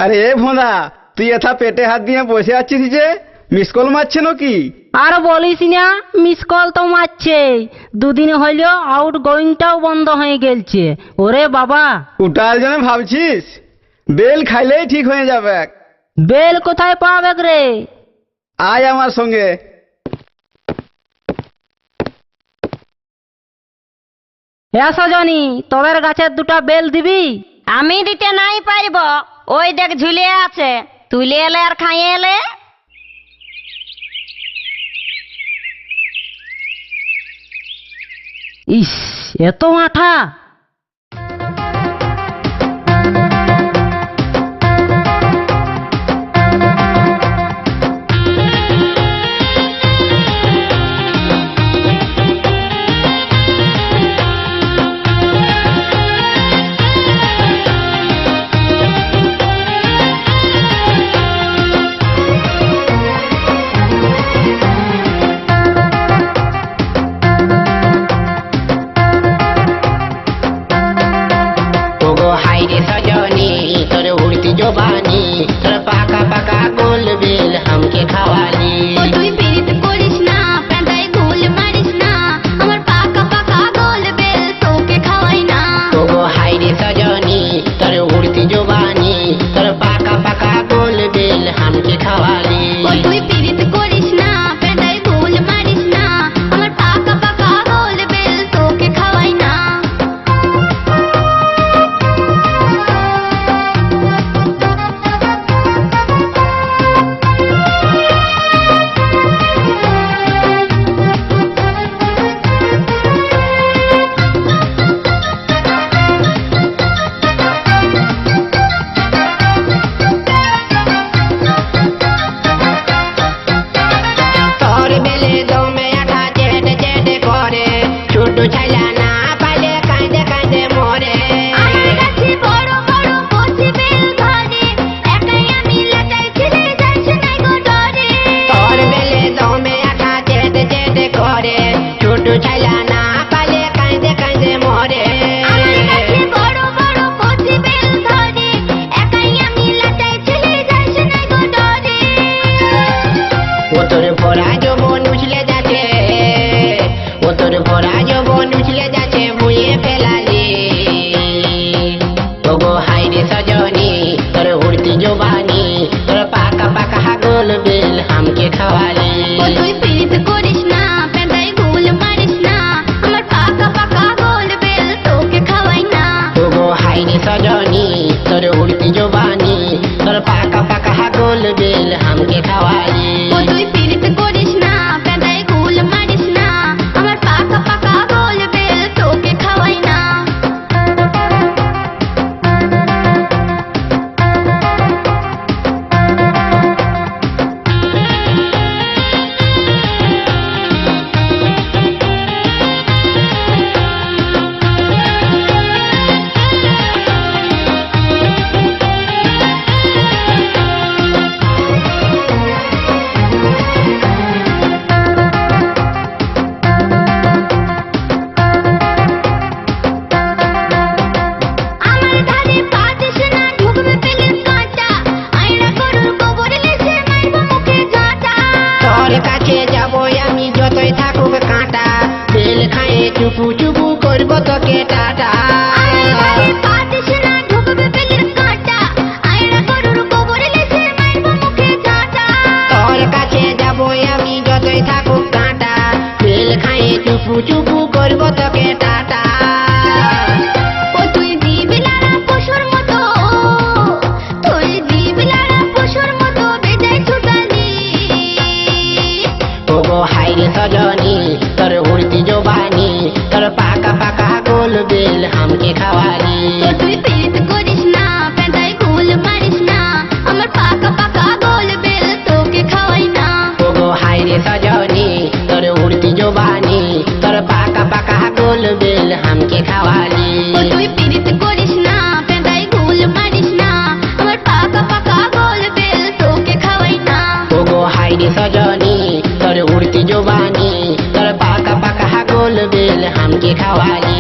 আরে ভোঁদা, তুই এথা পেটে হাত দিয়ে বসে আছিস যে, মিস কল মারছে নাকি? আর বলিস না, মিস কল তো মারছে। দুদিন হইল আউট গোয়িংটাও বন্ধ হয়ে গেলছে। ওরে বাবা, ওটার জন্য ভাবছিস? বেল খাইলেই ঠিক হয়ে যাবে। বেল কোথায় পাবে রে? আয় আমার সঙ্গে। সজনী, তোদের গাছের দুটা বেল দিবি? আমি দিতে নাই পারব, ওই দেখ ঝুলে আছে, তুলে এলে আর খাইয়ে এলে। ইস, এত আঠা! हमके खवाली।